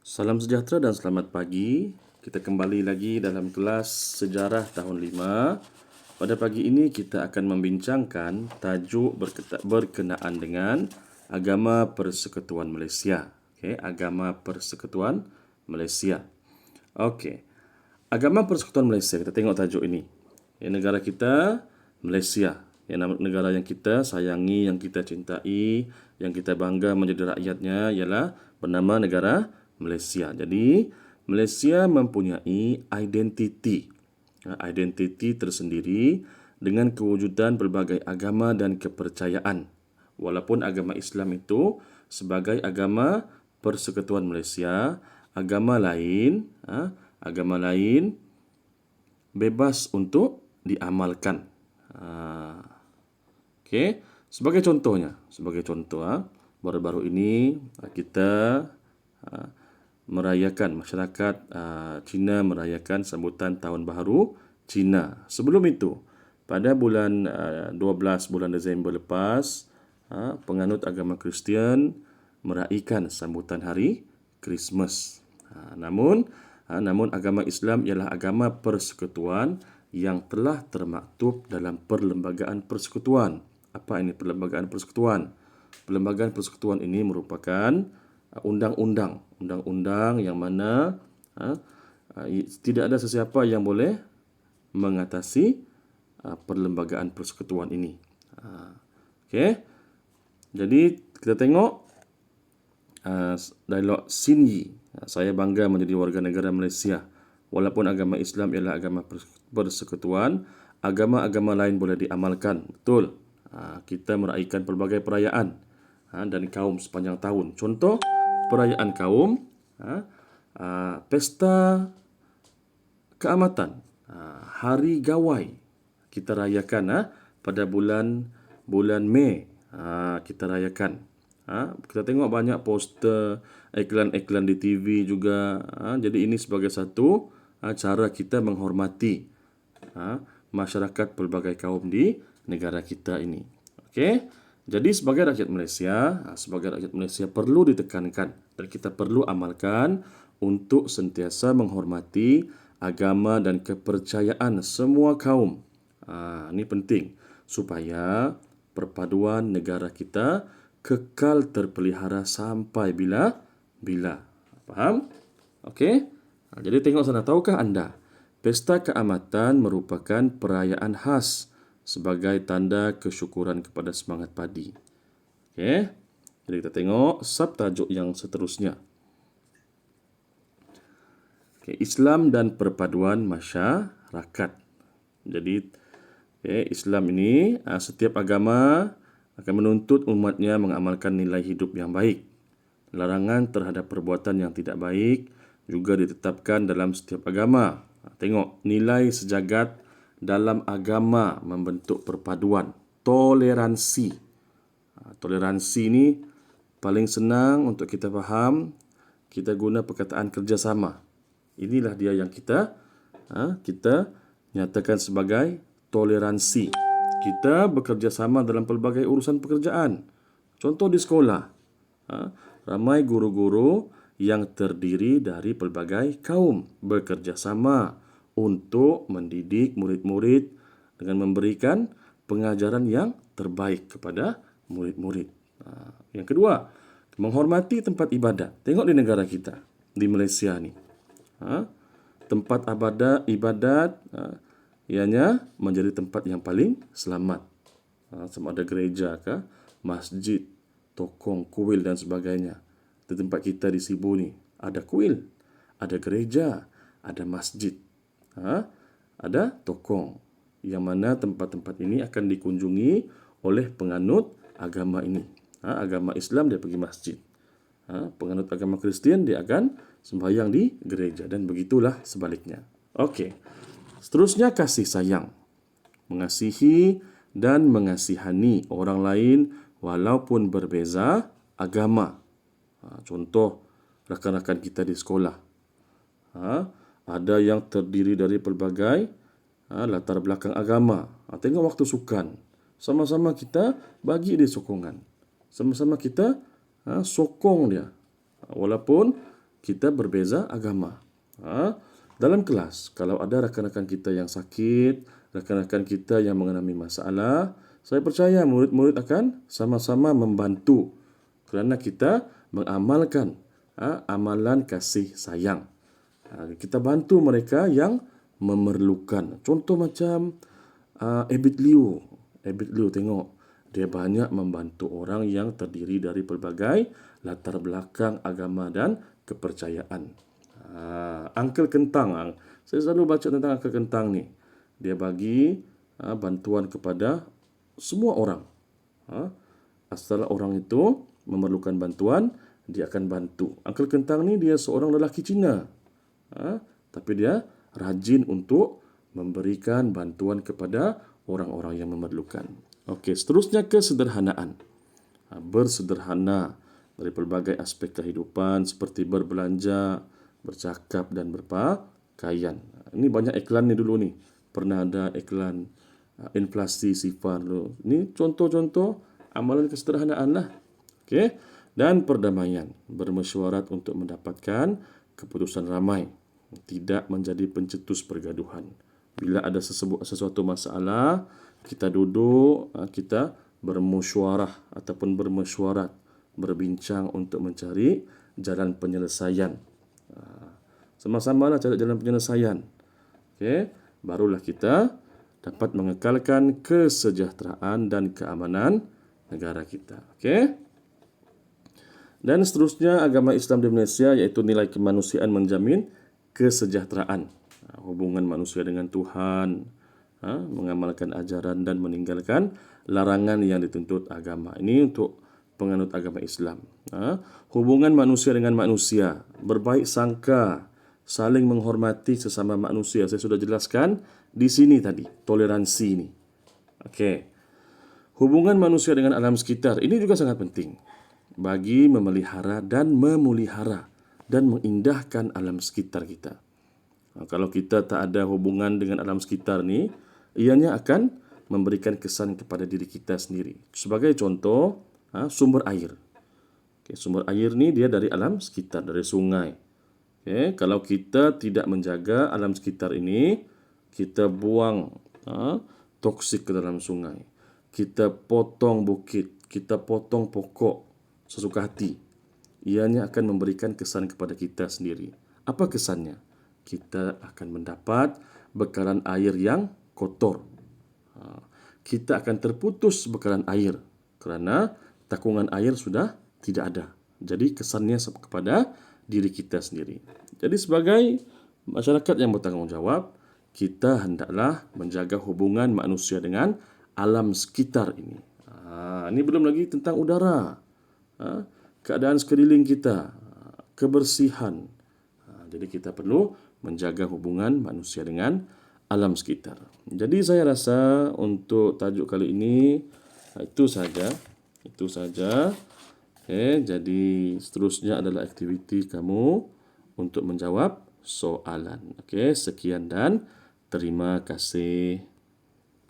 Salam sejahtera dan selamat pagi. Kita kembali lagi dalam kelas Sejarah tahun 5. Pada pagi ini kita akan membincangkan tajuk berkenaan dengan Agama Persekutuan Malaysia. Okey, Agama Persekutuan Malaysia. Okey. Agama Persekutuan Malaysia, kita tengok tajuk ini. Negara kita Malaysia, negara yang kita sayangi, yang kita cintai, yang kita bangga menjadi rakyatnya ialah bernama negara Malaysia. Jadi, Malaysia mempunyai identiti tersendiri dengan kewujudan pelbagai agama dan kepercayaan. Walaupun agama Islam itu sebagai agama Persekutuan Malaysia, agama lain bebas untuk diamalkan. Okey, sebagai contoh, baru-baru ini kita merayakan, masyarakat Cina merayakan sambutan Tahun Baharu Cina. Sebelum itu, pada bulan 12 bulan Disember lepas, penganut agama Kristian meraihkan sambutan hari Krismas. Namun agama Islam ialah agama persekutuan yang telah termaktub dalam Perlembagaan Persekutuan. Apa ini Perlembagaan Persekutuan? Perlembagaan Persekutuan ini merupakan undang-undang yang mana tidak ada sesiapa yang boleh mengatasi Perlembagaan Persekutuan ini. Okey. Jadi kita tengok dialog Sin Yi. Saya bangga menjadi warga negara Malaysia. Walaupun agama Islam ialah agama persekutuan, agama-agama lain boleh diamalkan. Betul. Kita meraihkan pelbagai perayaan dan kaum sepanjang tahun. Contoh, perayaan kaum, pesta keamatan, hari gawai. Kita rayakan pada bulan Mei. Kita rayakan. Kita tengok banyak poster, iklan-iklan di TV juga. Jadi ini sebagai satu cara kita menghormati masyarakat pelbagai kaum di negara kita ini. Okey. Jadi sebagai rakyat Malaysia perlu ditekankan dan kita perlu amalkan untuk sentiasa menghormati agama dan kepercayaan semua kaum. Ini penting supaya perpaduan negara kita kekal terpelihara sampai bila-bila. Faham? Okey? Jadi tengok sana, tahukah anda, Pesta Keamatan merupakan perayaan khas sebagai tanda kesyukuran kepada semangat padi. Okey? Jadi kita tengok subtajuk yang seterusnya. Okay, Islam dan perpaduan masyarakat. Jadi, Islam ini, setiap agama akan menuntut umatnya mengamalkan nilai hidup yang baik. Larangan terhadap perbuatan yang tidak baik juga ditetapkan dalam setiap agama. Tengok, nilai sejagat dalam agama membentuk perpaduan. Toleransi. Toleransi ini paling senang untuk kita faham. Kita guna perkataan kerjasama. Inilah dia yang kita nyatakan sebagai toleransi. Kita bekerjasama dalam pelbagai urusan pekerjaan. Contoh di sekolah, ramai guru-guru yang terdiri dari pelbagai kaum bekerjasama untuk mendidik murid-murid dengan memberikan pengajaran yang terbaik kepada murid-murid. Yang kedua, menghormati tempat ibadat. Tengok di negara kita, di Malaysia ni. Tempat ibadat ianya menjadi tempat yang paling selamat. Sama ada gereja ke, masjid, tokong, kuil dan sebagainya. Di tempat kita di Sibu ni ada kuil, ada gereja, ada masjid, ada tokong. Yang mana tempat-tempat ini akan dikunjungi oleh penganut agama ini. Agama Islam dia pergi masjid. Penganut agama Kristian dia akan sembahyang di gereja dan begitulah sebaliknya. Okey. Seterusnya kasih sayang. Mengasihi dan mengasihani orang lain walaupun berbeza agama. Contoh rakan-rakan kita di sekolah. Ada yang terdiri dari pelbagai latar belakang agama. Tengok waktu sukan. Sama-sama kita bagi dia sokongan. Sama-sama kita sokong dia. Walaupun kita berbeza agama. Dalam kelas, kalau ada rakan-rakan kita yang sakit, rakan-rakan kita yang mengalami masalah, saya percaya murid-murid akan sama-sama membantu kerana kita mengamalkan amalan kasih sayang. Kita bantu mereka yang memerlukan. Contoh macam Abid Liu. Abid Liu tengok, dia banyak membantu orang yang terdiri dari pelbagai latar belakang agama dan kepercayaan. Uncle Kentang. Saya selalu baca tentang Uncle Kentang ni. Dia bagi bantuan kepada semua orang. Asal orang itu memerlukan bantuan, dia akan bantu. Uncle Kentang ni dia seorang lelaki Cina. Tapi dia rajin untuk memberikan bantuan kepada orang-orang yang memerlukan. Okey, seterusnya kesederhanaan. Bersederhana dari pelbagai aspek kehidupan seperti berbelanja, bercakap dan berpakaian. Ini banyak iklan ni dulu ni. Pernah ada iklan inflasi sifar dulu. Ini contoh-contoh amalan kesederhanaan lah. Okey. Dan perdamaian. Bermesyuarat untuk mendapatkan keputusan ramai. Tidak menjadi pencetus pergaduhan. Bila ada sesuatu masalah, kita duduk, kita bermesyuarah ataupun bermesyuarat, berbincang untuk mencari jalan penyelesaian. Sama-samalah cari jalan penyelesaian. Okey, barulah kita dapat mengekalkan kesejahteraan dan keamanan negara kita. Okey. Dan seterusnya agama Islam di Malaysia iaitu nilai kemanusiaan menjamin kesejahteraan, hubungan manusia dengan Tuhan, mengamalkan ajaran dan meninggalkan larangan yang dituntut agama. Ini untuk penganut agama Islam. Hubungan manusia dengan manusia, berbaik sangka, saling menghormati sesama manusia. Saya sudah jelaskan di sini tadi, toleransi ini. Okey. Hubungan manusia dengan alam sekitar, ini juga sangat penting bagi memelihara dan memulihara dan mengindahkan alam sekitar kita. Kalau kita tak ada hubungan dengan alam sekitar ni, ianya akan memberikan kesan kepada diri kita sendiri. Sebagai contoh, sumber air. Okay, sumber air ni dia dari alam sekitar, dari sungai. Okay, kalau kita tidak menjaga alam sekitar ini, kita buang toksik ke dalam sungai. Kita potong bukit, kita potong pokok sesuka hati. Ianya akan memberikan kesan kepada kita sendiri. Apa kesannya? Kita akan mendapat bekalan air yang kotor. Kita akan terputus bekalan air kerana takungan air sudah tidak ada. Jadi kesannya kepada diri kita sendiri. Jadi sebagai masyarakat yang bertanggungjawab, kita hendaklah menjaga hubungan manusia dengan alam sekitar ini. Ini belum lagi tentang udara, keadaan sekeliling kita, kebersihan. Jadi kita perlu menjaga hubungan manusia dengan alam sekitar. Jadi saya rasa untuk tajuk kali ini itu saja. Jadi seterusnya adalah aktiviti kamu untuk menjawab soalan. Sekian dan terima kasih.